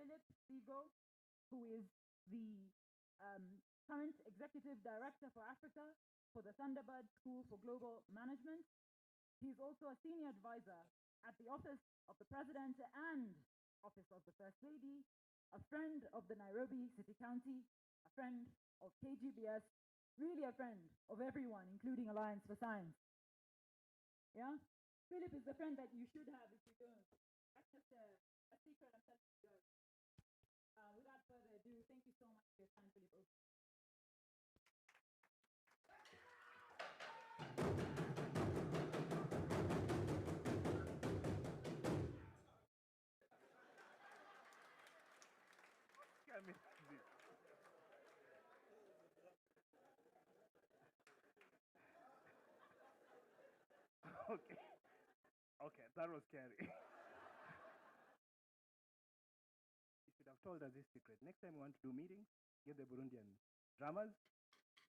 Philip Sigo, who is the current Executive Director for Africa for the Thunderbird School for Global Management. He's also a senior advisor at the Office of the President and Office of the First Lady, a friend of the Nairobi City County, a friend of KGBS, really a friend of everyone, including Alliance for Science. Yeah? Philip is the friend that you should have if you don't. That's just a secret I'm telling you guys. Without further ado, thank you so much for your time, Philip. Okay. Okay, that was scary. You should have told us this secret. Next time we want to do meetings, get the Burundian drummers.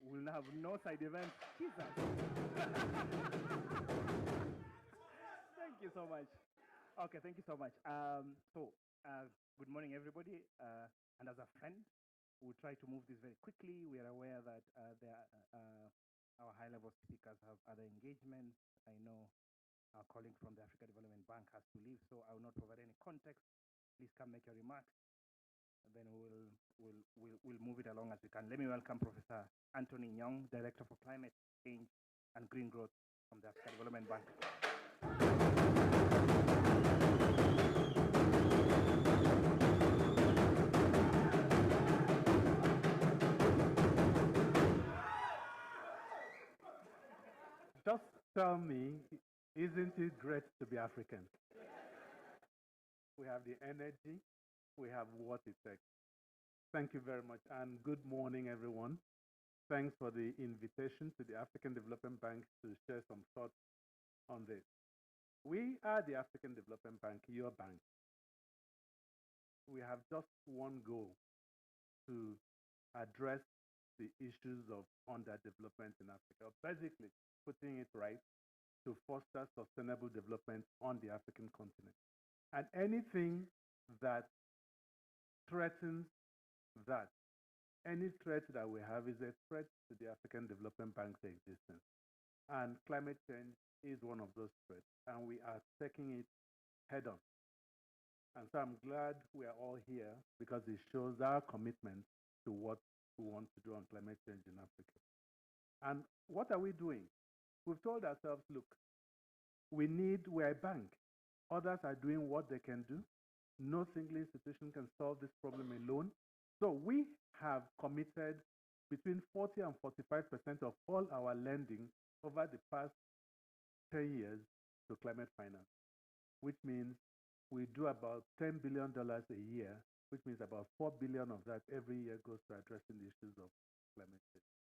We'll have no side events. Jesus. Thank you so much. Okay, thank you so much. Good morning, everybody. And as a friend, we'll try to move this very quickly. We are aware that our high-level speakers have other engagements. I know our colleague from the Africa Development Bank has to leave, so I will not provide any context. Please come make your remarks. And then we'll move it along as we can. Let me welcome Professor Anthony Nyong, Director for Climate Change and Green Growth from the Africa Development Bank. Just tell me, isn't it great to be African? We have the energy, we have what it takes. Thank you very much, and good morning, everyone. Thanks for the invitation to the African Development Bank to share some thoughts on this. We are the African Development Bank, your bank. We have just one goal: to address the issues of underdevelopment in Africa. Basically, putting it right, to foster sustainable development on the African continent. And anything that threatens that, any threat that we have is a threat to the African Development Bank's existence. And climate change is one of those threats, and we are taking it head on. And so I'm glad we are all here because it shows our commitment to what we want to do on climate change in Africa. And what are we doing? We've told ourselves, look, we're a bank. Others are doing what they can do. No single institution can solve this problem alone. So we have committed between 40 and 45% of all our lending over the past 10 years to climate finance, which means we do about $10 billion a year, which means about 4 billion of that every year goes to addressing the issues of climate change.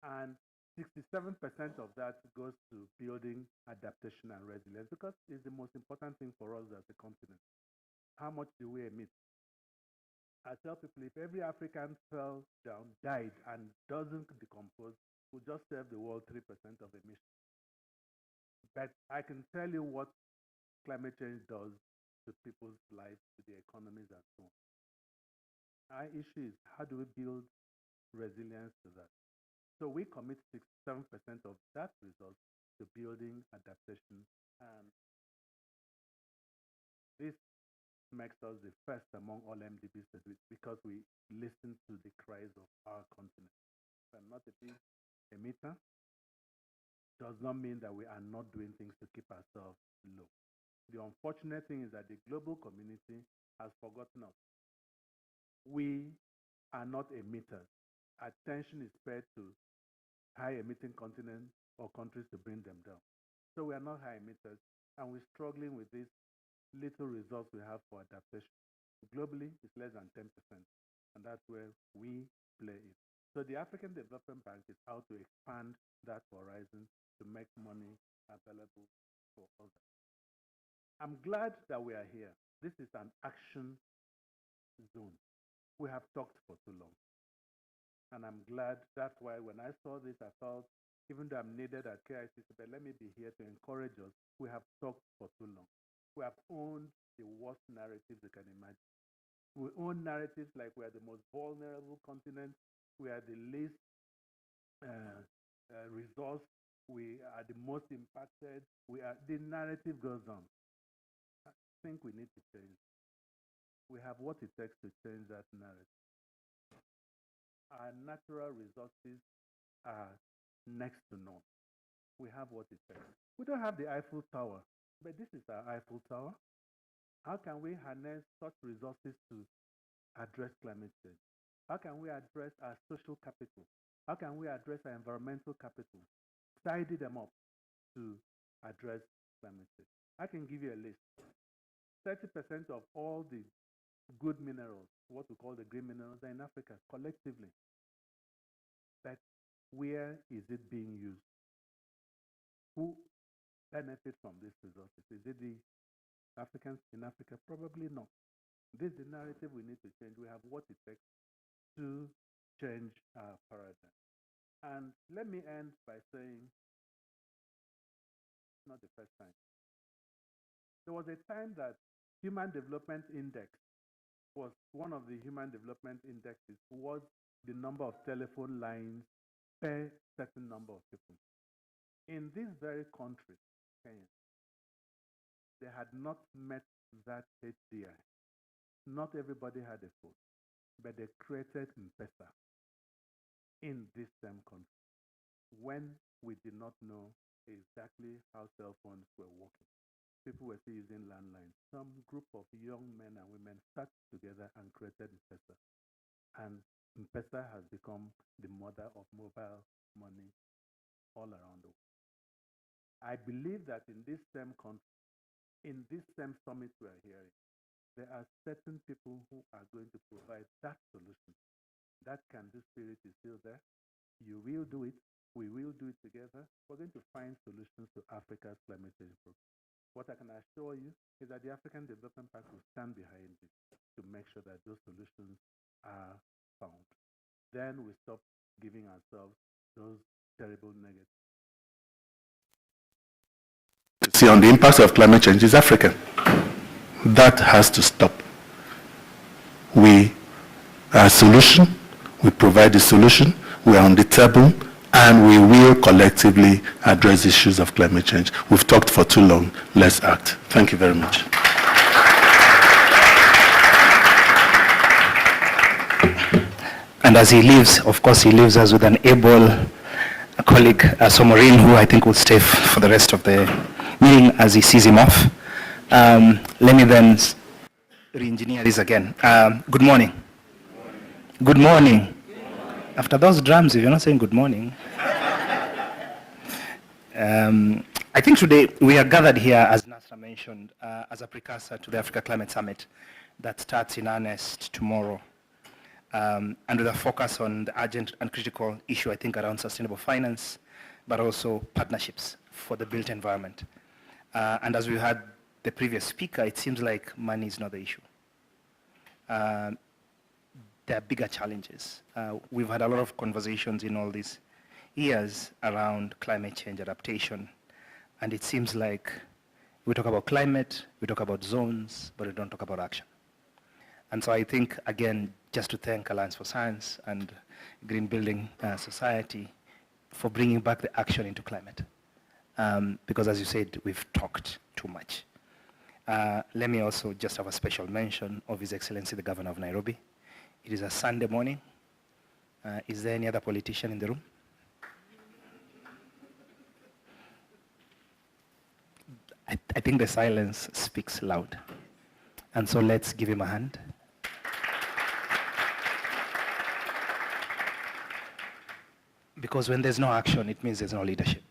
And 67% of that goes to building adaptation and resilience because it's the most important thing for us as a continent. How much do we emit? I tell people if every African fell down, died, and doesn't decompose, we'll just save the world 3% of emissions. But I can tell you what climate change does to people's lives, to the economies, and so on. Our issue is how do we build resilience to that? So we commit 67% of that result to building adaptation, and this makes us the first among all MDBs because we listen to the cries of our continent. We're not a big emitter. Does not mean that we are not doing things to keep ourselves low. The unfortunate thing is that the global community has forgotten us. We are not emitters. Attention is paid to high emitting continents or countries to bring them down. So we are not high emitters, and we're struggling with these little results we have for adaptation. Globally, it's less than 10%, and that's where we play it. So the African Development Bank is how to expand that horizon to make money available for others. I'm glad that we are here. This is an action zone. We have talked for too long. And I'm glad that's why when I saw this, I felt, even though I'm needed at KICC, but let me be here to encourage us. We have talked for too long. We have owned the worst narratives you can imagine. We own narratives like we are the most vulnerable continent, we are the least resource, we are the most impacted, the narrative goes on. I think we need to change. We have what it takes to change that narrative. Our natural resources are next to none. We have what it takes. We don't have the Eiffel Tower, but this is our Eiffel Tower. How can we harness such resources to address climate change? How can we address our social capital? How can we address our environmental capital? Tidy them up to address climate change. I can give you a list. 30% of all the good minerals, what we call the green minerals, are in Africa collectively. But where is it being used? Who benefits from these resources? Is it the Africans in Africa? Probably not. This is the narrative we need to change. We have what it takes to change our paradigm. And let me end by saying, not the first time. There was a time that Human Development Index was one of the Human Development Indexes was the number of telephone lines per certain number of people. In this very country, Kenya, they had not met that HDI. Not everybody had a phone, but they created M-Pesa in this same country when we did not know exactly how cell phones were working. People were still using landlines. Some group of young men and women sat together and created M-Pesa. And M-Pesa has become the mother of mobile money all around the world. I believe that in this same country, in this same summit we are hearing, there are certain people who are going to provide that solution. That can-do spirit is still there. You will do it. We will do it together. We're going to find solutions to Africa's climate change problem. What I can assure you is that the African Development Bank will stand behind it to make sure that those solutions are found. Then we stop giving ourselves those terrible negatives. See, on the impacts of climate change is Africa. That has to stop. We are a solution, we provide the solution, we are on the table, and we will collectively address issues of climate change. We've talked for too long. Let's act. Thank you very much. And as he leaves, of course, he leaves us with an able colleague, Somorin, who I think will stay for the rest of the meeting as he sees him off. Let me then re-engineer this again. Good morning. Good morning. After those drums, if you're not saying good morning. I think today we are gathered here, as Nasra mentioned, as a precursor to the Africa Climate Summit that starts in earnest tomorrow. And with a focus on the urgent and critical issue, I think, around sustainable finance, but also partnerships for the built environment. And as we heard the previous speaker, it seems like money is not the issue. There are bigger challenges. We've had a lot of conversations in all these years around climate change adaptation. And it seems like we talk about climate, we talk about zones, but we don't talk about action. And so I think, again, just to thank Alliance for Science and Green Building Society for bringing back the action into climate. Because as you said, we've talked too much. Let me also just have a special mention of His Excellency, the Governor of Nairobi. It is a Sunday morning. Is there any other politician in the room? I think the silence speaks loud. And so let's give him a hand. Because when there's no action, it means there's no leadership.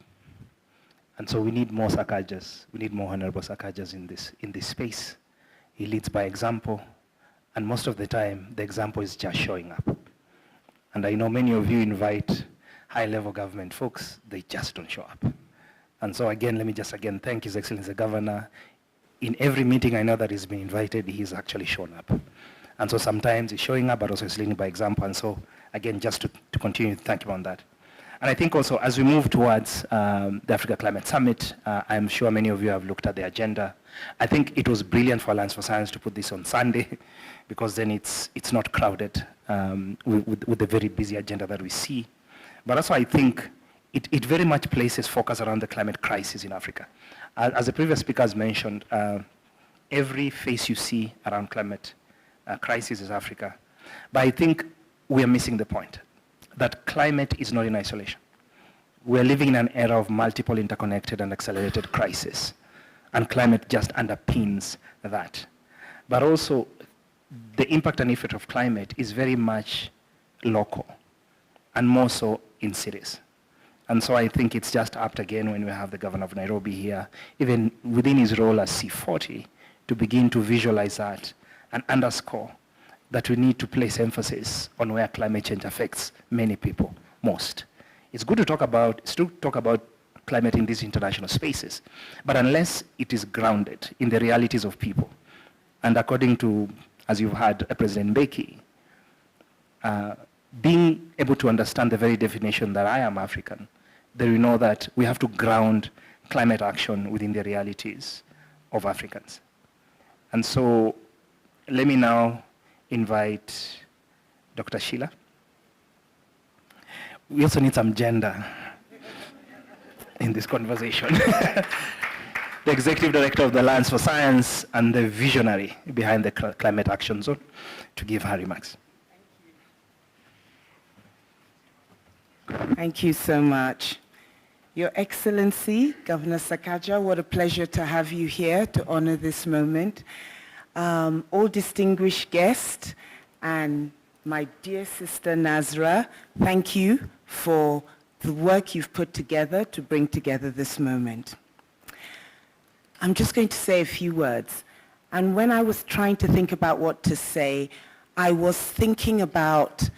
And so we need more Sakajas. We need more Honorable Sakajas in this space. He leads by example. And most of the time, the example is just showing up. And I know many of you invite high-level government folks, they just don't show up. And so again, let me just again thank His Excellency the Governor. In every meeting I know that he's been invited, he's actually shown up. And so sometimes he's showing up, but also he's leading by example. And so again, just to continue to thank him on that. And I think also as we move towards the Africa Climate Summit, I'm sure many of you have looked at the agenda. I think it was brilliant for Alliance for Science to put this on Sunday because then it's not crowded with the very busy agenda that we see. But also I think it very much places focus around the climate crisis in Africa. As the previous speaker has mentioned, every face you see around climate crisis is Africa. But I think we are missing the point that climate is not in isolation. We're living in an era of multiple interconnected and accelerated crises, and climate just underpins that. But also, the impact and effect of climate is very much local, and more so in cities. And so I think it's just apt again when we have the governor of Nairobi here, even within his role as C40, to begin to visualize that and underscore that we need to place emphasis on where climate change affects many people most. It's good to talk about climate in these international spaces, but unless it is grounded in the realities of people, and according to, as you've heard, President Mbeki, being able to understand the very definition that I am African, then we know that we have to ground climate action within the realities of Africans. And so let me now invite Dr. Sheila. We also need some gender in this conversation. The Executive Director of the Alliance for Science and the visionary behind the Climate Action Zone, to give her remarks. Thank you so much. Your Excellency, Governor Sakaja, what a pleasure to have you here to honor this moment. All distinguished guests and my dear sister Nazra, thank you for the work you've put together to bring together this moment. I'm just going to say a few words. And when I was trying to think about what to say, I was thinking about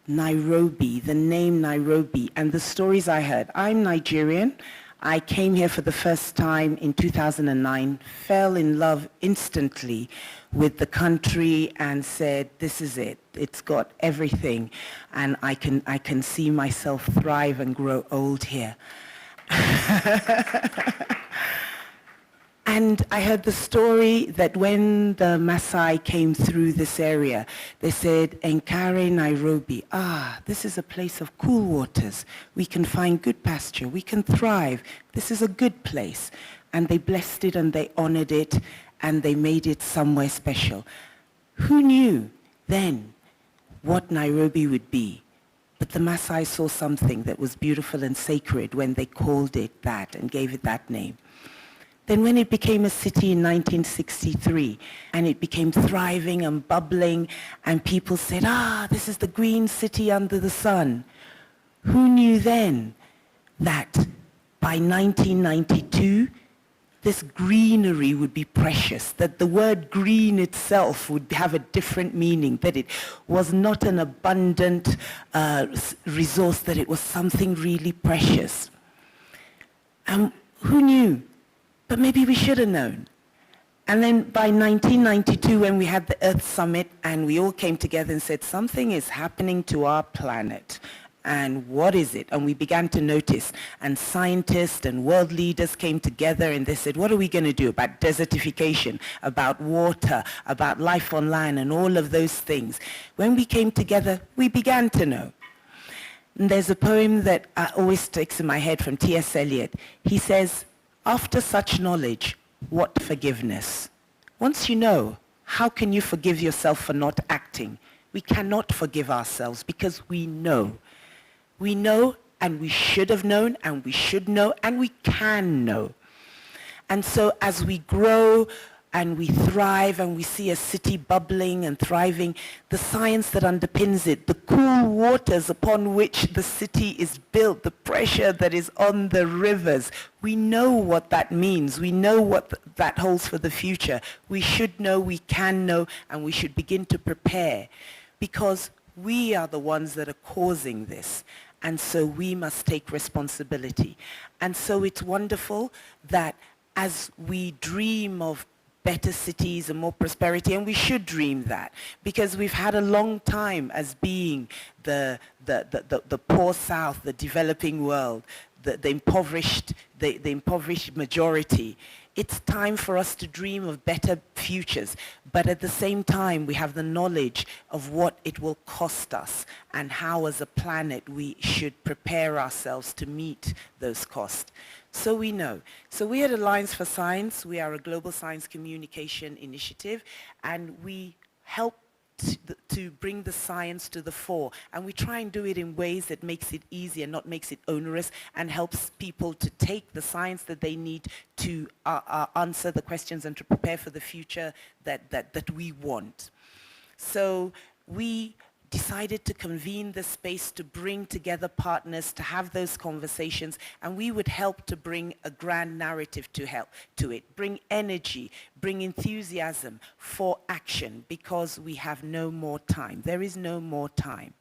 Nairobi, the name Nairobi, and the stories I heard. I'm Nigerian. I came here for the first time in 2009, fell in love instantly with the country and said, this is it. It's got everything, and I can see myself thrive and grow old here. And I heard the story that when the Maasai came through this area, they said, Enkare Nairobi, this is a place of cool waters. We can find good pasture. We can thrive. This is a good place. And they blessed it and they honored it and they made it somewhere special. Who knew then what Nairobi would be? But the Maasai saw something that was beautiful and sacred when they called it that and gave it that name. Then when it became a city in 1963, and it became thriving and bubbling, and people said, this is the green city under the sun. Who knew then that by 1992, this greenery would be precious, that the word green itself would have a different meaning, that it was not an abundant resource, that it was something really precious. And who knew? But maybe we should have known. And then by 1992, when we had the Earth Summit and we all came together and said, something is happening to our planet. And what is it? And we began to notice. And scientists and world leaders came together and they said, what are we going to do about desertification, about water, about life on land, and all of those things? When we came together, we began to know. And there's a poem that always sticks in my head from T.S. Eliot. He says, after such knowledge, what forgiveness? Once you know, how can you forgive yourself for not acting? We cannot forgive ourselves because we know. We know, and we should have known, and we should know, and we can know. And so as we grow and we thrive and we see a city bubbling and thriving, the science that underpins it, the cool waters upon which the city is built, the pressure that is on the rivers, we know what that means. We know what that holds for the future. We should know, we can know, and we should begin to prepare because we are the ones that are causing this. And so we must take responsibility. And so it's wonderful that as we dream of better cities and more prosperity, and we should dream that, because we've had a long time as being the poor South, the developing world, the impoverished majority. It's time for us to dream of better futures, but at the same time we have the knowledge of what it will cost us and how as a planet we should prepare ourselves to meet those costs. So we know. So we at Alliance for Science, we are a global science communication initiative, and we help to bring the science to the fore, and we try and do it in ways that makes it easy and not makes it onerous, and helps people to take the science that they need to answer the questions and to prepare for the future that we want. So we decided to convene this space to bring together partners, to have those conversations, and we would help to bring a grand narrative to it, bring energy, bring enthusiasm for action, because we have no more time. There is no more time.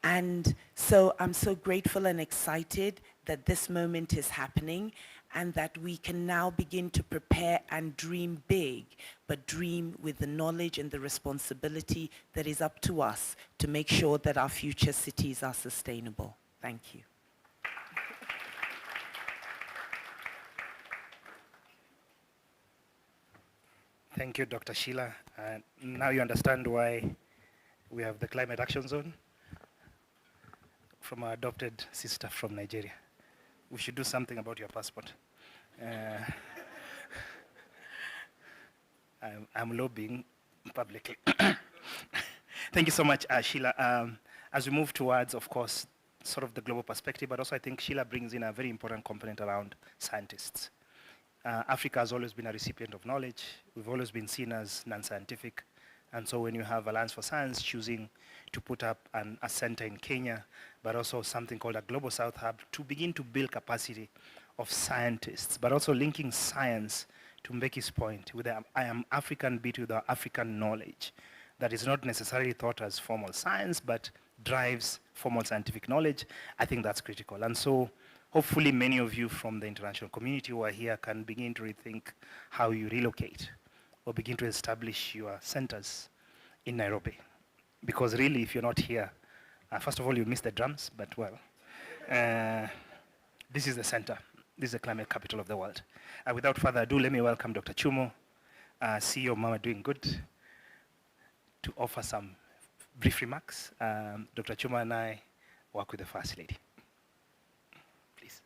And so I'm so grateful and excited that this moment is happening, and that we can now begin to prepare and dream big, but dream with the knowledge and the responsibility that is up to us to make sure that our future cities are sustainable. Thank you. Thank you, Dr. Sheila. Now you understand why we have the Climate Action Zone from our adopted sister from Nigeria. We should do something about your passport. I'm lobbying publicly. Thank you so much, Sheila. As we move towards, of course, sort of the global perspective, but also I think Sheila brings in a very important component around scientists. Africa has always been a recipient of knowledge. We've always been seen as non-scientific. And so when you have Alliance for Science choosing to put up a center in Kenya, but also something called a Global South Hub to begin to build capacity of scientists, but also linking science, to Mbeki's point, with the I am African bit with the African knowledge that is not necessarily thought as formal science, but drives formal scientific knowledge, I think that's critical. And so hopefully many of you from the international community who are here can begin to rethink how you relocate or begin to establish your centers in Nairobi. Because really, if you're not here, first of all, you miss the drums, but well, this is the center. This is the climate capital of the world. Without further ado, let me welcome Dr. Chumo, CEO of Mama Doing Good, to offer some brief remarks. Dr. Chumo and I work with the First Lady. Please.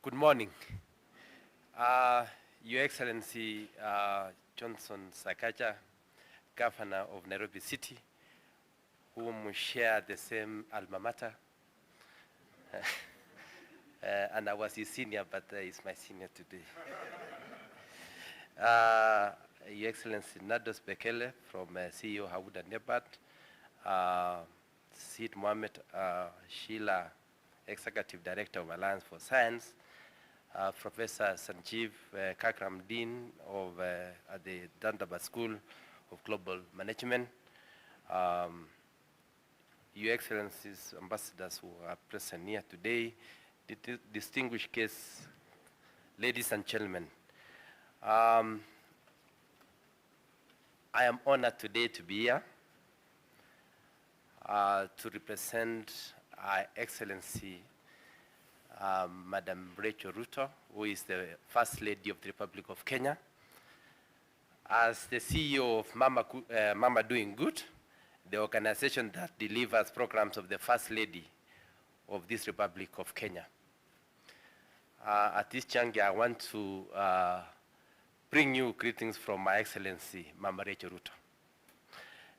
Good morning. Your Excellency Johnson Sakaja, Governor of Nairobi City, whom we share the same alma mater. And I was his senior, but he's my senior today. Your Excellency Nados Bekele from CEO Hawuda Nebat, Sid Mohamed Sheila, Executive Director of Alliance for Science, Professor Sanjeev Kakram, Dean of at the Dandaba School of Global Management, Your Excellencies, ambassadors who are present here today, distinguished guests, ladies and gentlemen. I am honored today to be here to represent Her Excellency Madam Rachel Ruto, who is the First Lady of the Republic of Kenya. As the CEO of Mama Doing Good, the organization that delivers programs of the First Lady of this Republic of Kenya. At this juncture, I want to bring you greetings from My Excellency Mama Rachel Ruto.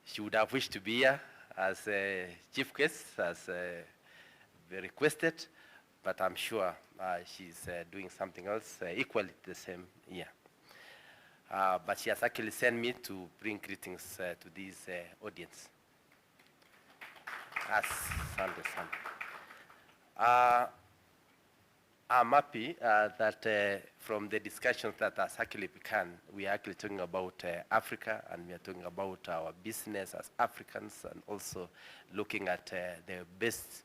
She would have wished to be here as a chief guest, as requested, but I'm sure she's doing something else equally the same here. But she has actually sent me to bring greetings to this audience. As Sunday. I'm happy that from the discussions that has actually begun, we are actually talking about Africa, and we are talking about our business as Africans, and also looking at the best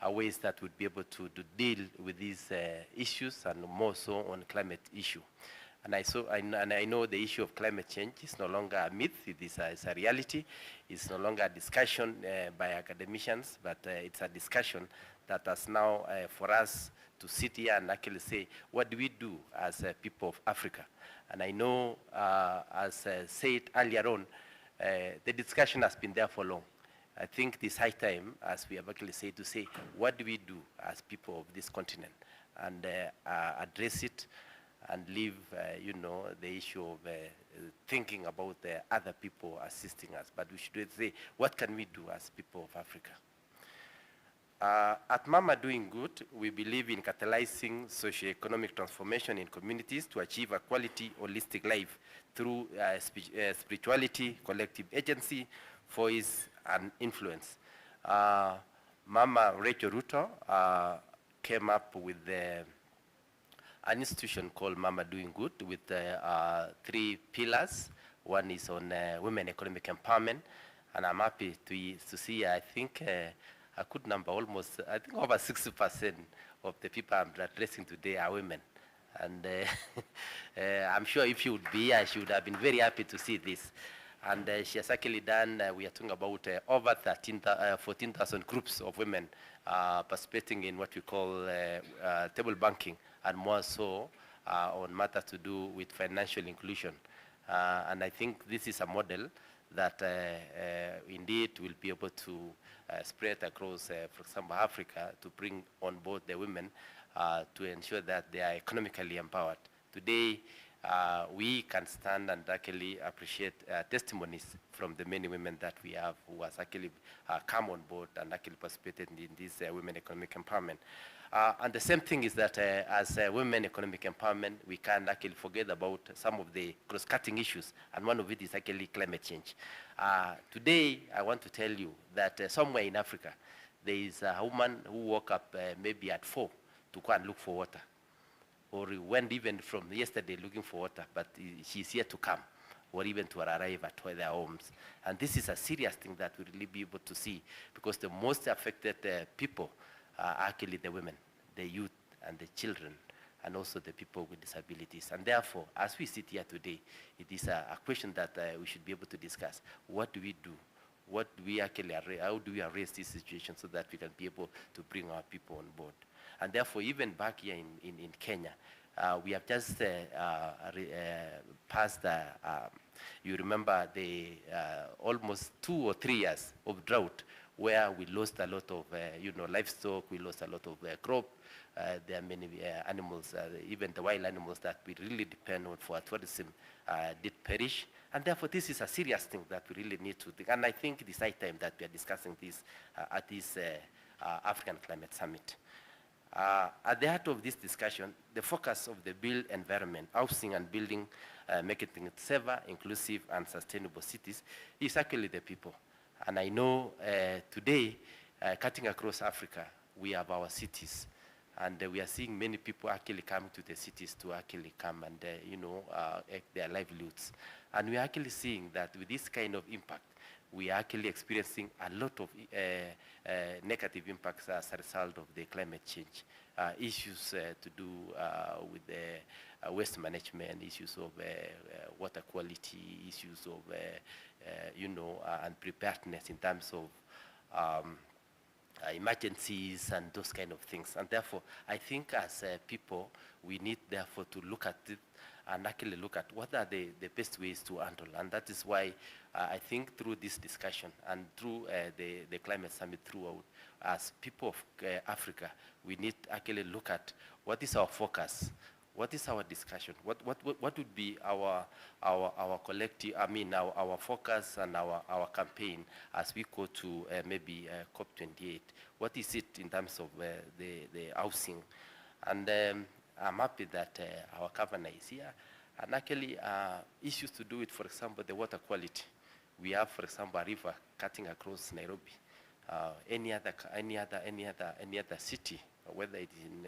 ways that would be able to deal with these issues, and more so on climate issue. And I know the issue of climate change is no longer a myth. It is a reality. It's no longer a discussion by academicians, but it's a discussion that has now for us to sit here and actually say, what do we do as people of Africa? And I know, as said earlier on, the discussion has been there for long. I think this high time, as we have actually said, to say, what do we do as people of this continent? And address it and leave, you know, the issue of thinking about the other people assisting us. But we should say, what can we do as people of Africa? At Mama Doing Good, we believe in catalyzing socioeconomic transformation in communities to achieve a quality, holistic life through spirituality, collective agency, voice, and influence. Mama Rachel Ruto came up with an institution called Mama Doing Good with 3 pillars. One is on women economic empowerment, and I'm happy to see, I think, a good number, almost, I think over 60% of the people I'm addressing today are women. And I'm sure if she would be here, she would have been very happy to see this. And she has actually done, we are talking about over 14,000 groups of women participating in what we call table banking, and more so on matters to do with financial inclusion. And I think this is a model that indeed will be able to spread across, for example, Africa, to bring on board the women to ensure that they are economically empowered. Today, we can stand and actually appreciate testimonies from the many women that we have who has actually come on board and actually participated in this women economic empowerment. And the same thing is that as women economic empowerment, we can't actually forget about some of the cross-cutting issues, and one of it is actually climate change. Today, I want to tell you that somewhere in Africa, there is a woman who woke up maybe at 4 to go and look for water, or went even from yesterday looking for water, but she's here to come, or even to arrive at their homes. And this is a serious thing that we really be able to see, because the most affected people are actually the women, the youth, and the children, and also the people with disabilities. And therefore, as we sit here today, it is a question that we should be able to discuss. What do we do? What do we actually, how do we arrest this situation so that we can be able to bring our people on board? And therefore, even back here in Kenya, we have just passed, you remember, the almost 2 or 3 years of drought, where we lost a lot of, you know, livestock, we lost a lot of crop. There are many animals, even the wild animals that we really depend on for tourism did perish. And therefore, this is a serious thing that we really need to think. And I think it is high time that we are discussing this at this African Climate Summit. At the heart of this discussion, the focus of the built environment, housing and building, making things safer, inclusive, and sustainable cities is actually the people. And I know today, cutting across Africa, we have our cities. And we are seeing many people actually coming to the cities to actually come and, you know, their livelihoods. And we are actually seeing that with this kind of impact, we are actually experiencing a lot of negative impacts as a result of the climate change. Issues to do with the waste management, issues of water quality, issues of, you know, and preparedness in terms of emergencies and those kind of things. And therefore, I think as people, we need therefore to look at it and actually look at what are the best ways to handle. And that is why I think through this discussion and through the Climate Summit throughout, as people of Africa, we need to actually look at what is our focus, what is our discussion, what would be our collective, I mean, our focus and our campaign as we go to maybe COP28. What is it in terms of the housing? And I'm happy that our governor is here. And actually, issues to do with, for example, the water quality. We have, for example, a river cutting across Nairobi. Any other city whether it is in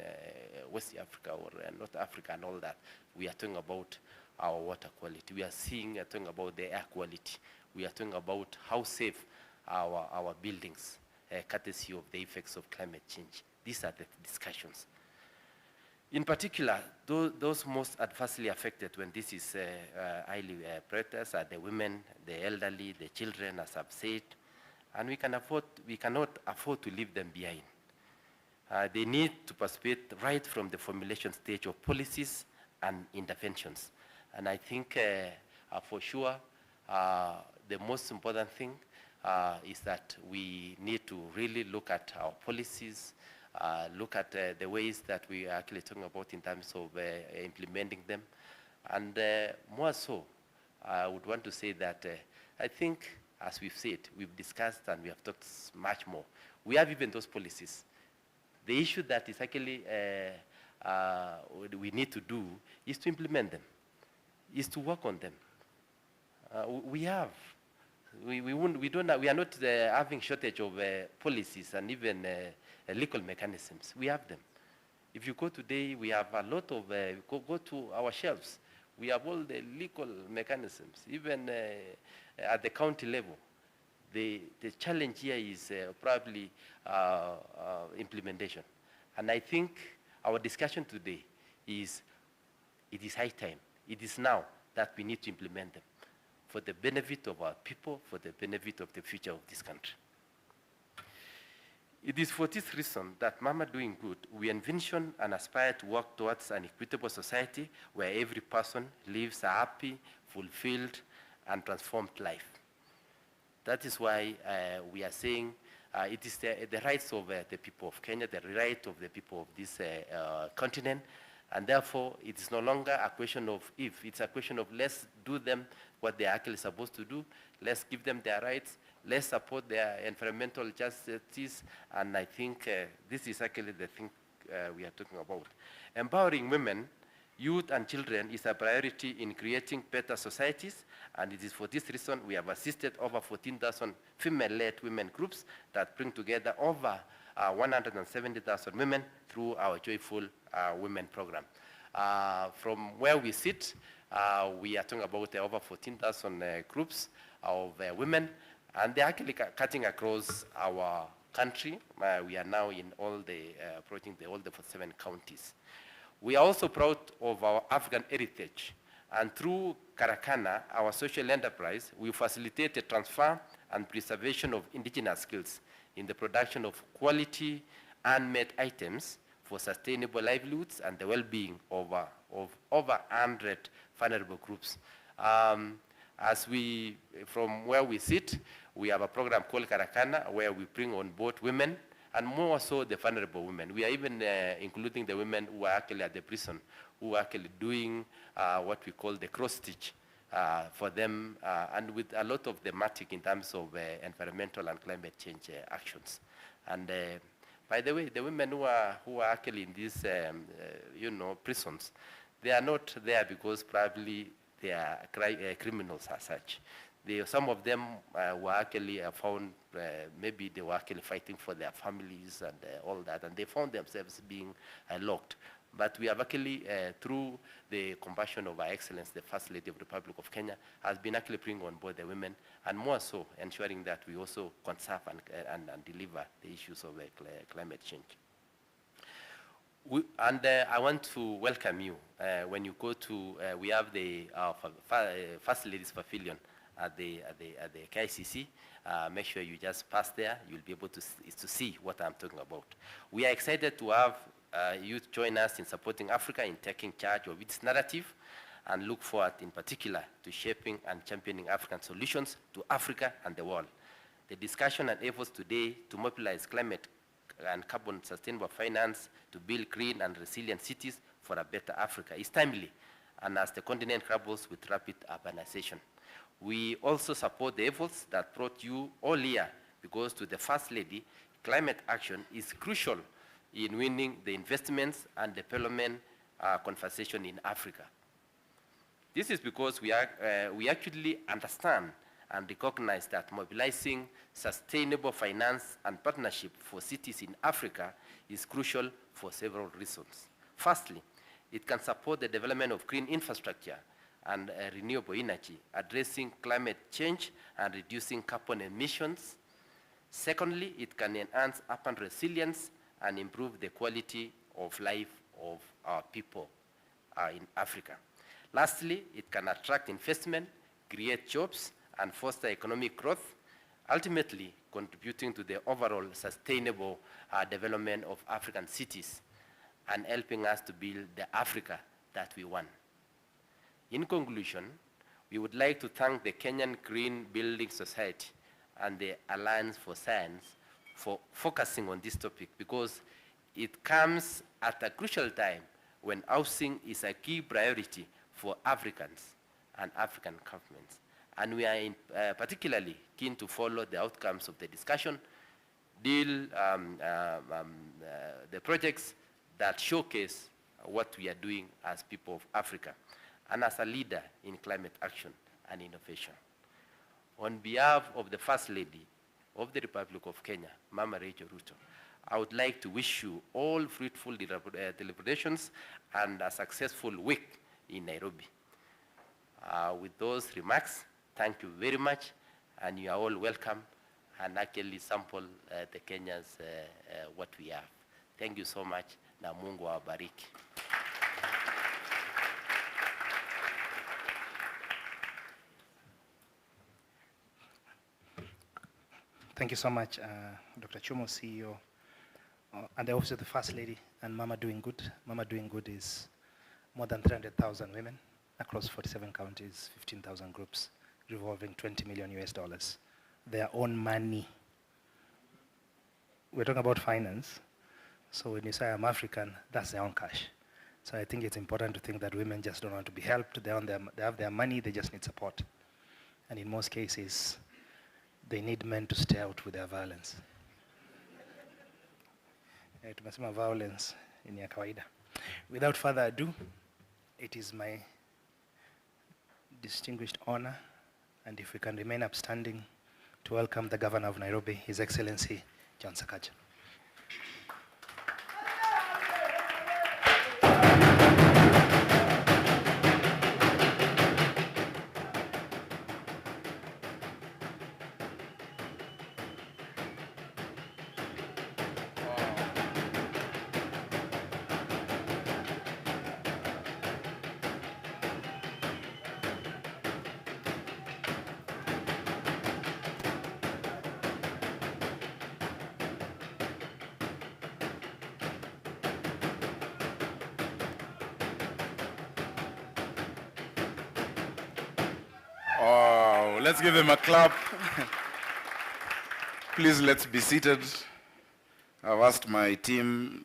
West Africa or North Africa and all that, we are talking about our water quality. We are talking about the air quality. We are talking about how safe our buildings, courtesy of the effects of climate change. These are the discussions. In particular, those most adversely affected when this is highly prioritized are the women, the elderly, the children, as I've said, and we cannot afford to leave them behind. They need to participate right from the formulation stage of policies and interventions. And I think for sure, the most important thing is that we need to really look at our policies, look at the ways that we are actually talking about in terms of implementing them. And more so, I would want to say that I think, as we've said, we've discussed and we have talked much more. We have even those policies. The issue that is actually we need to do is to implement them, is to work on them. We are not having shortage of policies and even legal mechanisms. We have them. If you go today, we have a lot of, go to our shelves. We have all the legal mechanisms, even at the county level. The challenge here is probably implementation. And I think our discussion today is, it is high time. It is now that we need to implement them for the benefit of our people, for the benefit of the future of this country. It is for this reason that Mama Doing Good, we envision and aspire to work towards an equitable society where every person lives a happy, fulfilled, and transformed life. That is why we are saying it is the rights of the people of Kenya, the right of the people of this continent, and therefore it is no longer a question of if, it's a question of let's do them what they are actually supposed to do, let's give them their rights, let's support their environmental justice, and I think this is actually the thing we are talking about. Empowering women, youth, and children is a priority in creating better societies, and it is for this reason we have assisted over 14,000 female-led women groups that bring together over 170,000 women through our Joyful Women program. From where we sit, we are talking about over 14,000 groups of women, and they're actually cutting across our country. We are now in all the, approaching all the 47 counties. We are also proud of our African heritage, and through Karakana, our social enterprise, we facilitate the transfer and preservation of indigenous skills in the production of quality handmade items for sustainable livelihoods and the well-being of over 100 vulnerable groups. As we, from where we sit, we have a program called Karakana where we bring on board women, and more so the vulnerable women. We are even including the women who are actually at the prison, who are actually doing what we call the cross-stitch for them, and with a lot of thematic in terms of environmental and climate change actions. And by the way, the women who are actually in these, prisons, they are not there because probably they are criminals as such. Some of them were actually found, maybe they were actually fighting for their families and all that, and they found themselves being locked. But we have actually, through the compassion of Our Excellence, the First Lady of the Republic of Kenya, has been actually bringing on board the women, and more so ensuring that we also conserve and deliver the issues of climate change. I want to welcome you when you go to, we have the First Lady's Pavilion at the KICC. Make sure you just pass there. You'll be able to see what I'm talking about. We are excited to have you join us in supporting Africa in taking charge of its narrative, and look forward in particular to shaping and championing African solutions to Africa and the world. The discussion and efforts today to mobilize climate and carbon sustainable finance to build green and resilient cities for a better Africa is timely, and as the continent grapples with rapid urbanization. We also support the efforts that brought you all here, because to the First Lady, climate action is crucial in winning the investments and development conversation in Africa. This is because we actually understand and recognize that mobilizing sustainable finance and partnership for cities in Africa is crucial for several reasons. Firstly, it can support the development of green infrastructure and renewable energy, addressing climate change and reducing carbon emissions. Secondly, it can enhance urban resilience and improve the quality of life of our people in Africa. Lastly, it can attract investment, create jobs, and foster economic growth, ultimately contributing to the overall sustainable development of African cities and helping us to build the Africa that we want. In conclusion, we would like to thank the Kenyan Green Building Society and the Alliance for Science for focusing on this topic, because it comes at a crucial time when housing is a key priority for Africans and African governments. And we are particularly keen to follow the outcomes of the discussion, the projects that showcase what we are doing as people of Africa and as a leader in climate action and innovation. On behalf of the First Lady of the Republic of Kenya, Mama Rachel Ruto, I would like to wish you all fruitful deliberations and a successful week in Nairobi. With those remarks, thank you very much, and you are all welcome, and actually sample the Kenyans what we have. Thank you so much, na Mungu awabariki. Thank you so much, Dr. Chumo, CEO, and the Office of the First Lady, and Mama Doing Good. Mama Doing Good is more than 300,000 women across 47 counties, 15,000 groups, revolving $20 million US, their own money. We're talking about finance, so when you say I'm African, that's their own cash. So I think it's important to think that women just don't want to be helped. They have their money, they just need support. And in most cases, they need men to stay out with their violence. Tumesema violence ni ya kawaida. Without further ado, it is my distinguished honor, and if we can remain upstanding, to welcome the Governor of Nairobi, His Excellency John Sakaja. Oh, let's give them a clap. Please, let's be seated. I've asked my team,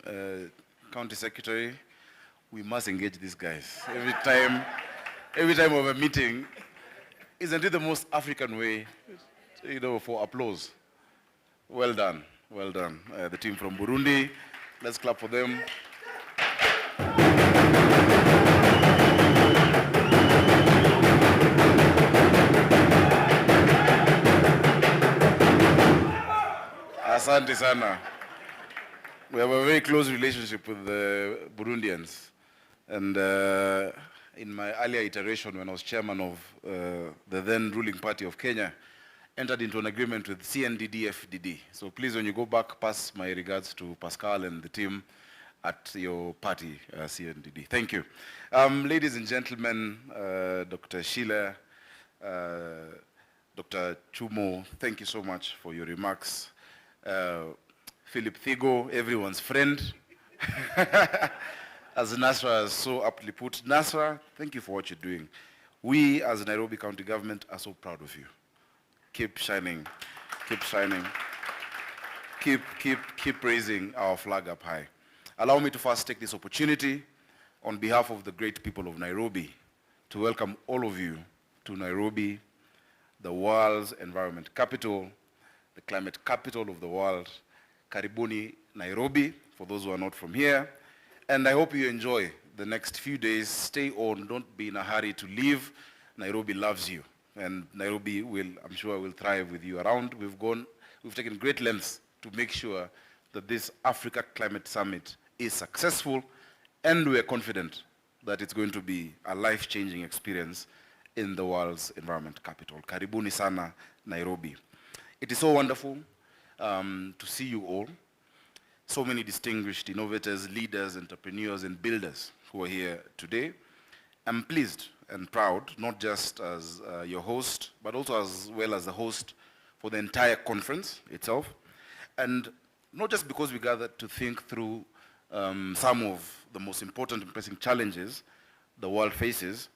County Secretary, we must engage these guys. Every time of a meeting, isn't it the most African way, for applause? Well done, well done. The team from Burundi, let's clap for them. Asante sana. We have a very close relationship with the Burundians. And in my earlier iteration, when I was chairman of the then ruling party of Kenya, entered into an agreement with CNDD-FDD. So please, when you go back, pass my regards to Pascal and the team at your party, CNDD. Thank you. Ladies and gentlemen, Dr. Sheila, Dr. Chumo, thank you so much for your remarks. Philip Thigo, everyone's friend. As Nasra has so aptly put, Nasra, thank you for what you're doing. We, as Nairobi County Government, are so proud of you. Keep shining, keep shining. Keep raising our flag up high. Allow me to first take this opportunity on behalf of the great people of Nairobi to welcome all of you to Nairobi, the world's environment capital, the climate capital of the world. Karibuni, Nairobi, for those who are not from here. And I hope you enjoy the next few days. Stay on, don't be in a hurry to leave. Nairobi loves you. and Nairobi will, I'm sure, will thrive with you around. We've taken great lengths to make sure that this Africa Climate Summit is successful, and we're confident that it's going to be a life-changing experience in the world's environment capital. Karibuni sana, Nairobi. It is so wonderful to see you all. So many distinguished innovators, leaders, entrepreneurs, and builders who are here today. I'm pleased and proud, not just as your host, but also as well as the host for the entire conference itself. And not just because we gathered to think through some of the most important and pressing challenges the world faces,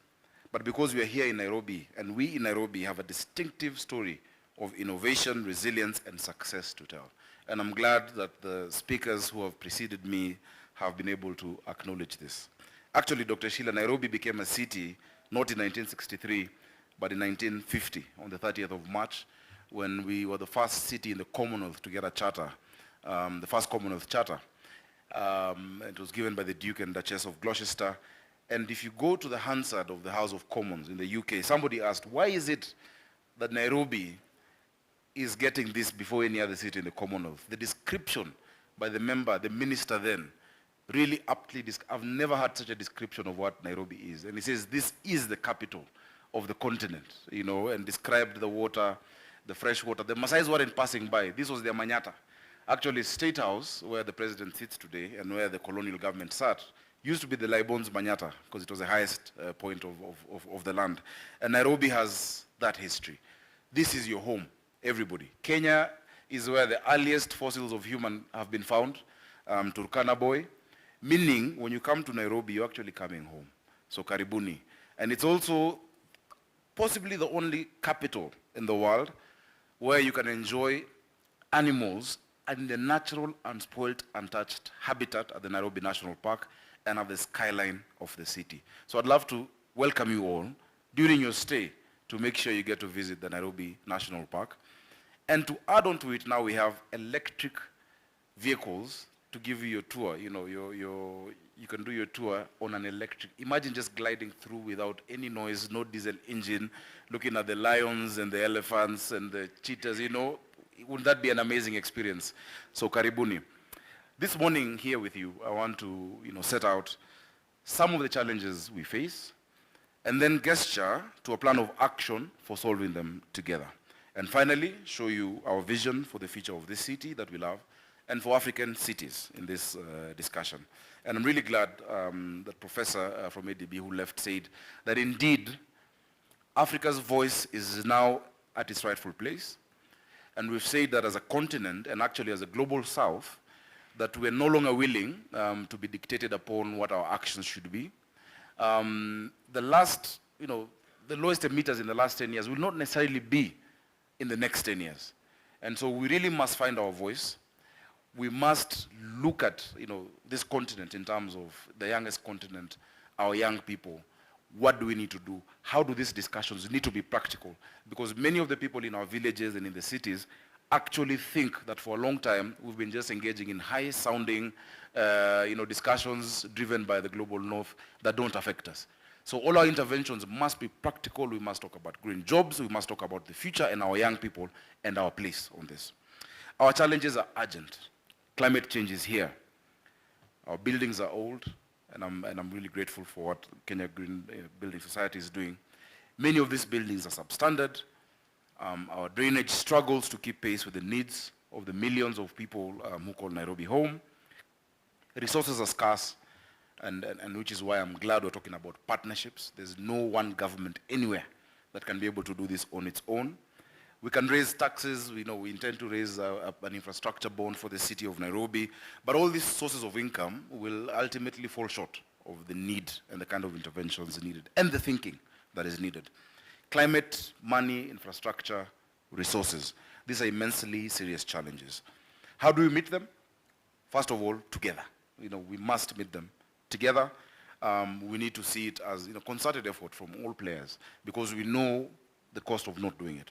but because we are here in Nairobi, and we in Nairobi have a distinctive story of innovation, resilience, and success to tell. And I'm glad that the speakers who have preceded me have been able to acknowledge this. Actually, Dr. Sheila, Nairobi became a city not in 1963, but in 1950, on the 30th of March, when we were the first city in the Commonwealth to get a charter, the first Commonwealth Charter. It was given by the Duke and Duchess of Gloucester. And if you go to the Hansard of the House of Commons in the UK, somebody asked, why is it that Nairobi is getting this before any other city in the Commonwealth? The description by the member, the minister then, really aptly, I've never heard such a description of what Nairobi is. And he says, this is the capital of the continent, you know, and described the water, the fresh water. The Maasais weren't passing by. This was their Manyata. Actually, State House, where the president sits today and where the colonial government sat, used to be the Laibon's Manyata, because it was the highest point of the land. And Nairobi has that history. This is your home, everybody. Kenya is where the earliest fossils of human have been found, Turkana Boy, meaning when you come to Nairobi, you're actually coming home. So Karibuni. And it's also possibly the only capital in the world where you can enjoy animals in the natural, unspoiled, untouched habitat at the Nairobi National Park and have the skyline of the city. So I'd love to welcome you all during your stay to make sure you get to visit the Nairobi National Park. And to add on to it, now we have electric vehicles to give you your tour. You know, you can do your tour on an electric. Imagine just gliding through without any noise, no diesel engine, looking at the lions and the elephants and the cheetahs, you know. Wouldn't that be an amazing experience? So Karibuni. This morning here with you, I want to, you know, set out some of the challenges we face and then gesture to a plan of action for solving them together. And finally, show you our vision for the future of this city that we love and for African cities in this discussion. And I'm really glad that Professor from ADB who left said that indeed Africa's voice is now at its rightful place. And we've said that as a continent and actually as a global south, that we're no longer willing to be dictated upon what our actions should be. The last, you know, the lowest emitters in the last 10 years will not necessarily be in the next 10 years. And so we really must find our voice. We must look at, you know, this continent in terms of the youngest continent, our young people. What do we need to do? How do these discussions need to be practical? Because many of the people in our villages and in the cities actually think that for a long time we've been just engaging in high-sounding, you know, discussions driven by the global north that don't affect us. So all our interventions must be practical. We must talk about green jobs. We must talk about the future and our young people and our place on this. Our challenges are urgent. Climate change is here. Our buildings are old, and I'm really grateful for what Kenya Green Building Society is doing. Many of these buildings are substandard. Our drainage struggles to keep pace with the needs of the millions of people who call Nairobi home. Resources are scarce, and which is why I'm glad we're talking about partnerships. There's no one government anywhere that can be able to do this on its own. We can raise taxes. We intend to raise an infrastructure bond for the city of Nairobi, but all these sources of income will ultimately fall short of the need and the kind of interventions needed and the thinking that is needed. Climate, money, infrastructure, resources. These are immensely serious challenges. How do we meet them? First of all, together. We must meet them together. We need to see it as concerted effort from all players because we know the cost of not doing it.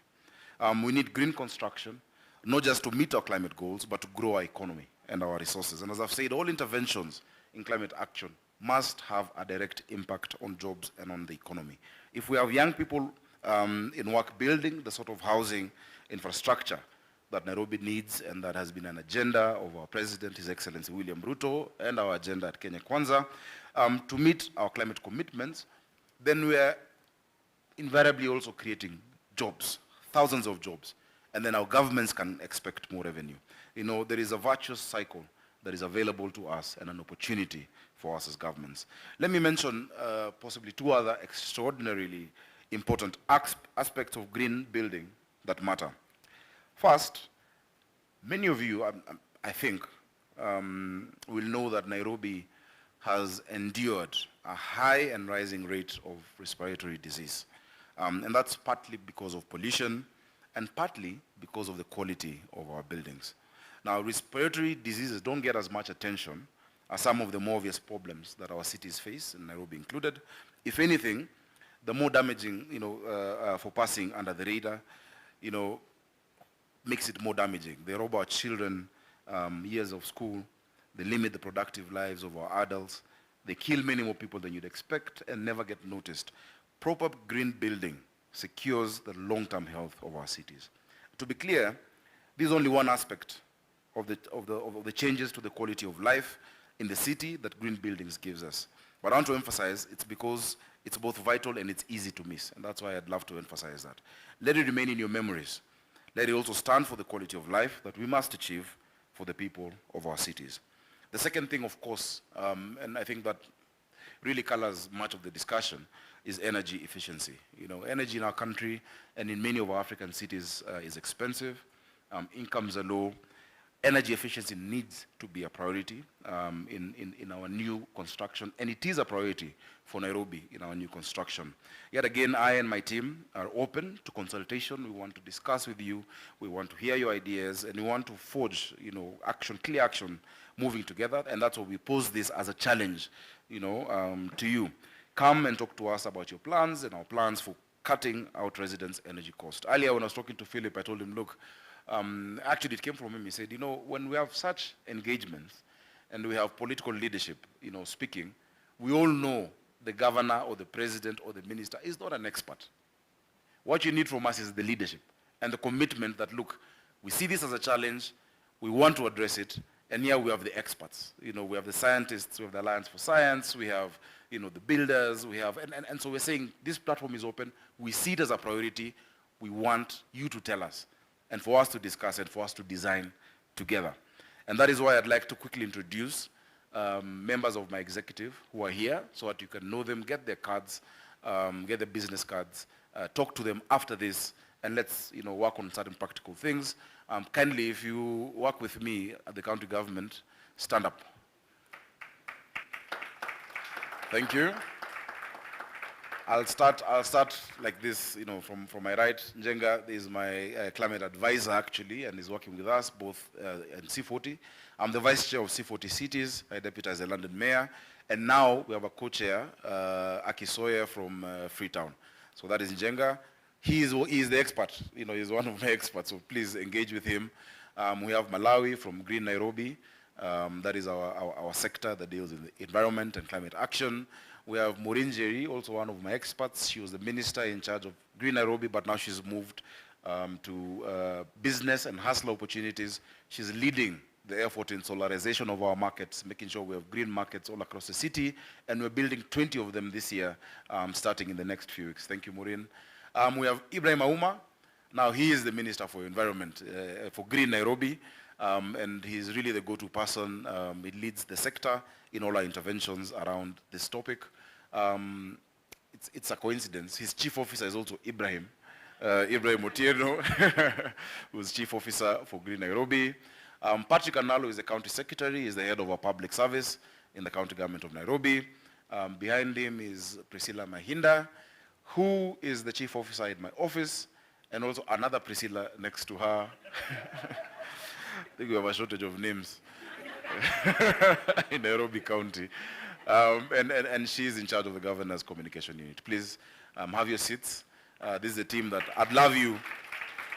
We need green construction, not just to meet our climate goals, but to grow our economy and our resources. And as I've said, all interventions in climate action must have a direct impact on jobs and on the economy. If we have young people in work building the sort of housing infrastructure that Nairobi needs, and that has been an agenda of our President, His Excellency William Ruto, and our agenda at Kenya Kwanza, to meet our climate commitments. Then we are invariably also creating jobs, thousands of jobs, and then our governments can expect more revenue. You know, there is a virtuous cycle that is available to us and an opportunity for us as governments. Let me mention possibly two other extraordinarily important aspects of green building that matter. First, many of you, I think, will know that Nairobi has endured a high and rising rate of respiratory disease. And that's partly because of pollution and partly because of the quality of our buildings. Now, respiratory diseases don't get as much attention as some of the more obvious problems that our cities face, and Nairobi included. If anything, the more damaging, for passing under the radar, makes it more damaging. They rob our children years of school. They limit the productive lives of our adults. They kill many more people than you'd expect and never get noticed. Proper green building secures the long-term health of our cities. To be clear, this is only one aspect of the changes to the quality of life in the city that green buildings gives us. But I want to emphasize it's because it's both vital and it's easy to miss, and that's why I'd love to emphasize that. Let it remain in your memories. Let it also stand for the quality of life that we must achieve for the people of our cities. The second thing, of course, and I think that really colors much of the discussion, is energy efficiency. Energy in our country and in many of our African cities is expensive. Incomes are low. Energy efficiency needs to be a priority in our new construction, and it is a priority for Nairobi in our new construction. Yet again, I and my team are open to consultation. We want to discuss with you. We want to hear your ideas, and we want to forge, clear action, moving together. And that's why we pose this as a challenge, to you. Come and talk to us about your plans and our plans for cutting out residents' energy cost. Earlier, when I was talking to Philip, I told him, look, actually it came from him. He said, when we have such engagements and we have political leadership, speaking, we all know the governor or the president or the minister is not an expert. What you need from us is the leadership and the commitment that, look, we see this as a challenge, we want to address it, and here we have the experts. We have the scientists, we have the Alliance for Science, we have, the builders, we have, and so we're saying this platform is open, we see it as a priority, we want you to tell us, and for us to discuss and for us to design together. And that is why I'd like to quickly introduce members of my executive who are here so that you can know them, get their cards, get their business cards, talk to them after this, and let's work on certain practical things. Kindly, if you work with me at the county government, stand up. Thank you. I'll start like this, from my right. Njenga is my climate advisor, actually, and is working with us both in C40. I'm the vice chair of C40 Cities. I deputize the London mayor. And now we have a co-chair, Aki Sawyer from Freetown. So that is Njenga. He is the expert. He's one of my experts, so please engage with him. We have Malawi from Green Nairobi. That is our sector that deals with the environment and climate action. We have Maureen Jerry, also one of my experts. She was the minister in charge of Green Nairobi, but now she's moved to business and hustler opportunities. She's leading the effort in solarization of our markets, making sure we have green markets all across the city, and we're building 20 of them this year, starting in the next few weeks. Thank you, Maureen. We have Ibrahim Auma. Now he is the Minister for Environment for Green Nairobi, and he's really the go-to person. He leads the sector in all our interventions around this topic. It's a coincidence. His chief officer is also Ibrahim Otieno, who's chief officer for Green Nairobi. Patrick Analo is the county secretary. He's the head of our public service in the county government of Nairobi. Behind him is Priscilla Mahinda, who is the chief officer in my office, and also another Priscilla next to her. I think we have a shortage of names in Nairobi County. And she's in charge of the governor's communication unit. Please have your seats. This is a team that I'd love you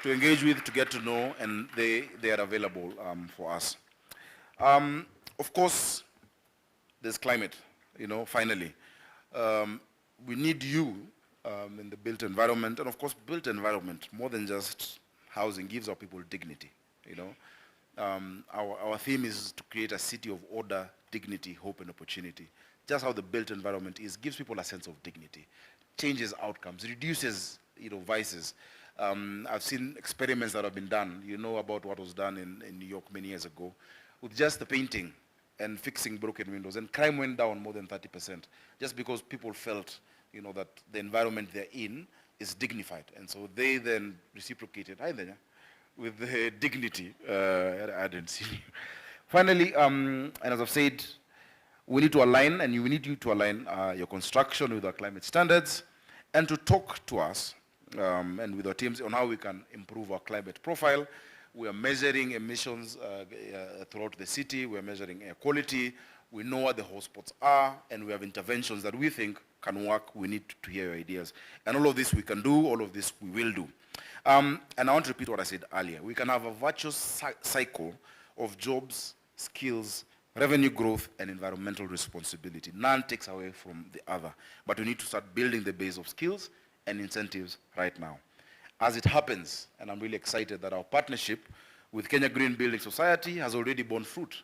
to engage with, to get to know, and they are available for us. Of course, there's climate, finally. We need you in the built environment. And of course, built environment, more than just housing, gives our people dignity, you know. Our theme is to create a city of order, dignity, hope, and opportunity. Just how the built environment is, gives people a sense of dignity, changes outcomes, reduces, you know, vices. I've seen experiments that have been done. You know about what was done in New York many years ago, with just the painting and fixing broken windows, and crime went down more than 30%, just because people felt, you know, that the environment they're in is dignified, and so they then reciprocated. Hi there, with the dignity. I didn't see. Finally, and as I've said, we need to align, and we need you to align your construction with our climate standards, and to talk to us and with our teams on how we can improve our climate profile. We are measuring emissions throughout the city. We are measuring air quality. We know what the hotspots are, and we have interventions that we think can work. We need to hear your ideas. And all of this we can do, all of this we will do. And I want to repeat what I said earlier. We can have a virtuous cycle of jobs, skills, revenue growth, and environmental responsibility. None takes away from the other. But we need to start building the base of skills and incentives right now. As it happens, and I'm really excited that our partnership with Kenya Green Building Society has already borne fruit.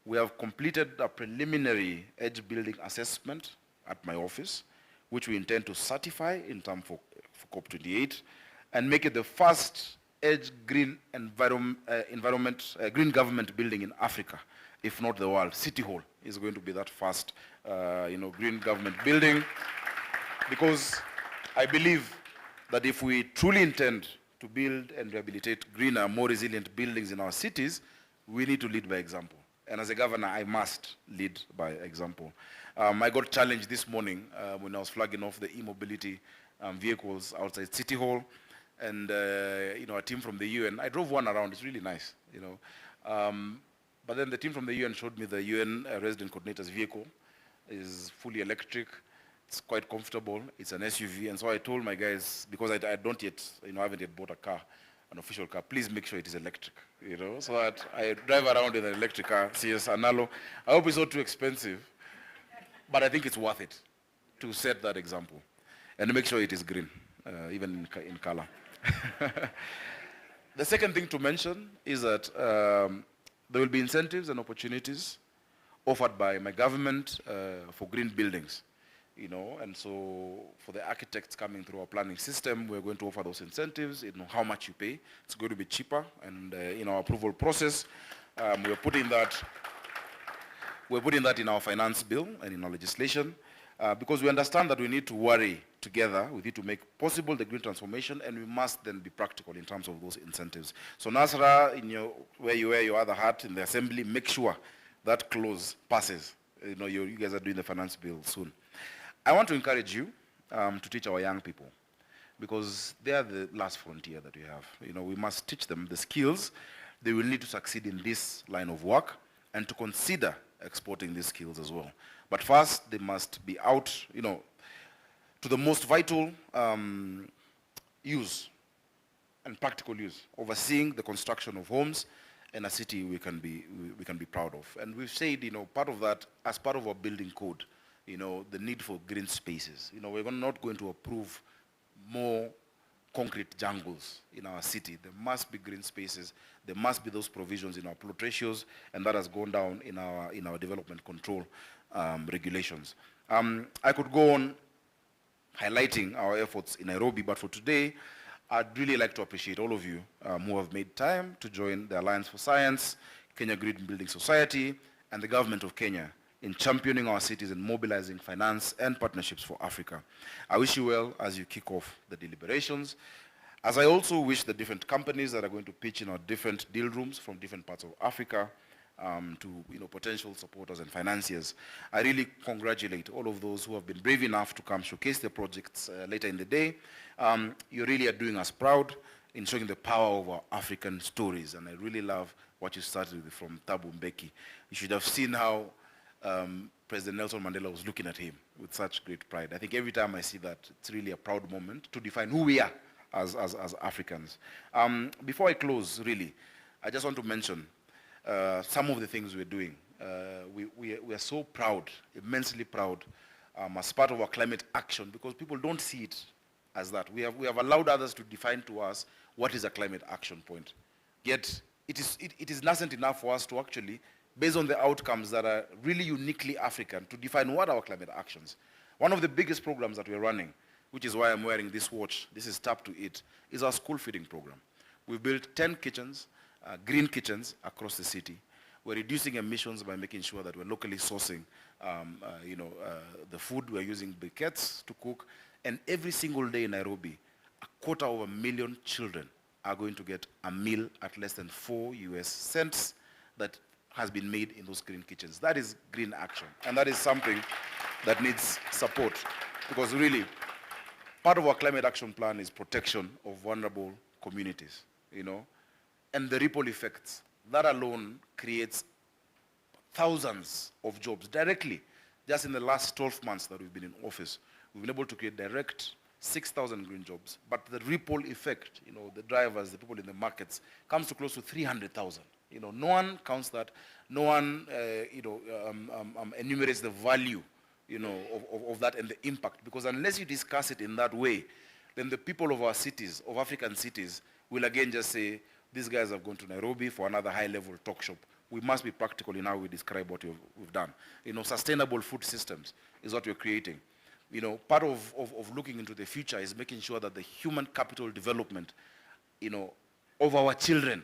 We have completed a preliminary edge building assessment at my office, which we intend to certify in time for COP28, and make it the first edge green green government building in Africa, if not the world. City Hall is going to be that first, green government building, because I believe that if we truly intend to build and rehabilitate greener, more resilient buildings in our cities, we need to lead by example. And as a governor, I must lead by example. I got challenged this morning when I was flagging off the e-mobility vehicles outside City Hall, and a team from the UN. I drove one around. It's really nice, you know. But then the team from the UN showed me the UN resident coordinator's vehicle. Is fully electric. It's quite comfortable. It's an SUV, and so I told my guys, because I don't yet, I haven't yet bought a car, an official car. Please make sure it is electric, so that I drive around in an electric car. CS Analo. I hope it's not too expensive, but I think it's worth it to set that example and make sure it is green, even in color. The second thing to mention is that there will be incentives and opportunities offered by my government for green buildings. And so for the architects coming through our planning system, we're going to offer those incentives, how much you pay. It's going to be cheaper, and in our approval process, we're putting that in our finance bill and in our legislation, because we understand that we need to worry together with you to make possible the green transformation, and we must then be practical in terms of those incentives. So Nasra, where you wear your other hat in the assembly, make sure that clause passes. You guys are doing the finance bill soon. I want to encourage you to teach our young people, because they are the last frontier that we have. We must teach them the skills they will need to succeed in this line of work, and to consider exporting these skills as well. But first, they must be out, to the most vital use and practical use, overseeing the construction of homes in a city we can be proud of. And we've said, part of that, as part of our building code, the need for green spaces. We're not going to approve more concrete jungles in our city. There must be green spaces. There must be those provisions in our plot ratios, and that has gone down in our development control regulations. I could go on highlighting our efforts in Nairobi, but for today, I'd really like to appreciate all of you who have made time to join the Alliance for Science, Kenya Green Building Society, and the government of Kenya in championing our cities and mobilizing finance and partnerships for Africa. I wish you well as you kick off the deliberations, as I also wish the different companies that are going to pitch in our different deal rooms from different parts of Africa to potential supporters and financiers. I really congratulate all of those who have been brave enough to come showcase their projects later in the day. You really are doing us proud in showing the power of our African stories, and I really love what you started with from Thabo Mbeki. You should have seen how President Nelson Mandela was looking at him with such great pride. I think every time I see that, it's really a proud moment to define who we are as Africans. Before I close, really, I just want to mention some of the things we're doing. We are so proud, immensely proud, as part of our climate action, because people don't see it as that. We have allowed others to define to us what is a climate action point. Yet it is nascent enough for us to actually, based on the outcomes that are really uniquely African, to define what are our climate actions. One of the biggest programs that we're running, which is why I'm wearing this watch, this is Tap to Eat, is our school feeding program. We've built 10 kitchens, green kitchens across the city. We're reducing emissions by making sure that we're locally sourcing the food. We're using briquettes to cook. And every single day in Nairobi, 250,000 children are going to get a meal at less than 4 US cents that has been made in those green kitchens. That is green action. And that is something that needs support. Because really, part of our climate action plan is protection of vulnerable communities, and the ripple effects. That alone creates thousands of jobs directly. Just in the last 12 months that we've been in office, we've been able to create direct 6,000 green jobs. But the ripple effect, the drivers, the people in the markets, comes to close to 300,000. No one counts that. No one, enumerates the value, of that and the impact. Because unless you discuss it in that way, then the people of our cities, of African cities, will again just say, these guys have gone to Nairobi for another high-level talk shop. We must be practical in how we describe what we've done. Sustainable food systems is what we're creating. Part of looking into the future is making sure that the human capital development, of our children,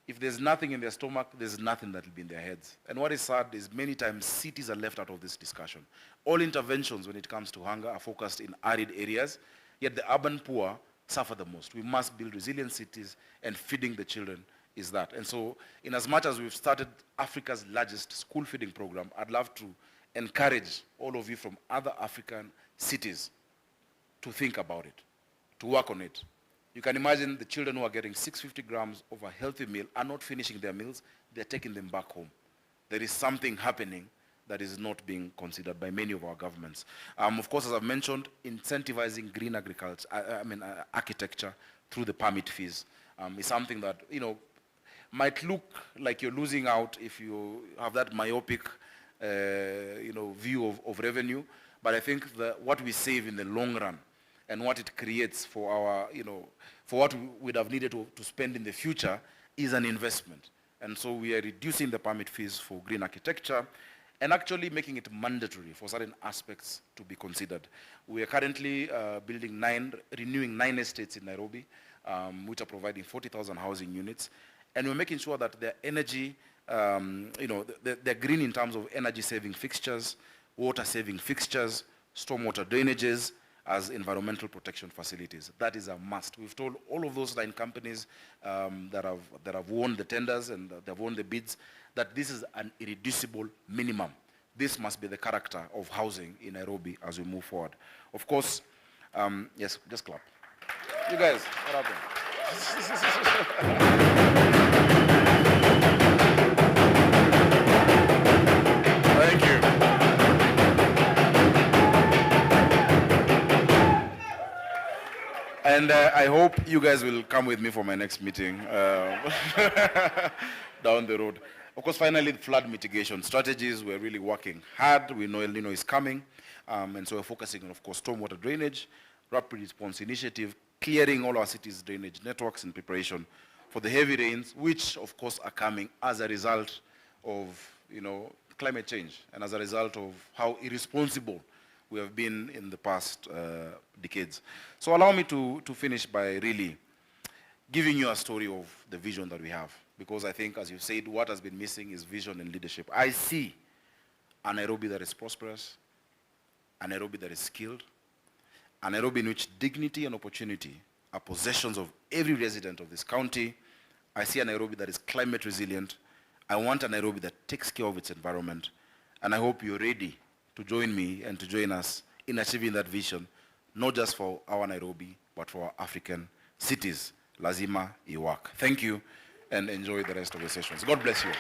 if there's nothing in their stomach, there's nothing that will be in their heads. And what is sad is many times cities are left out of this discussion. All interventions when it comes to hunger are focused in arid areas, yet the urban poor suffer the most. We must build resilient cities, and feeding the children is that. And so, in as much as we've started Africa's largest school feeding program, I'd love to encourage all of you from other African cities to think about it, to work on it. You can imagine the children who are getting 650 grams of a healthy meal are not finishing their meals, they're taking them back home. There is something happening that is not being considered by many of our governments. Of course, as I've mentioned, incentivizing green agriculture, architecture through the permit fees is something that, might look like you're losing out if you have that myopic, view of revenue. But I think what we save in the long run and what it creates for our, for what we would have needed to spend in the future is an investment. And so we are reducing the permit fees for green architecture and actually making it mandatory for certain aspects to be considered. We are currently renewing 9 estates in Nairobi, which are providing 40,000 housing units. And we're making sure that their energy, they're green in terms of energy-saving fixtures, water-saving fixtures, stormwater drainages, as environmental protection facilities. That is a must. We've told all of those 9 companies that have won the tenders and that have won the bids that this is an irreducible minimum. This must be the character of housing in Nairobi as we move forward. Of course, yes, just clap. You guys, what happened? Thank you. And I hope you guys will come with me for my next meeting down the road. Of course, finally, flood mitigation strategies. We're really working hard. We know El Nino is coming. And so we're focusing on, of course, stormwater drainage, rapid response initiative, clearing all our cities' drainage networks in preparation for the heavy rains, which, of course, are coming as a result of, climate change and as a result of how irresponsible we have been in the past decades. So allow me to finish by really giving you a story of the vision that we have. Because I think, as you said, what has been missing is vision and leadership. I see a Nairobi that is prosperous, a Nairobi that is skilled, a Nairobi in which dignity and opportunity are possessions of every resident of this county. I see a Nairobi that is climate resilient. I want a Nairobi that takes care of its environment. And I hope you're ready to join me and to join us in achieving that vision, not just for our Nairobi, but for our African cities. Lazima iwak. Thank you, and enjoy the rest of the sessions. God bless you.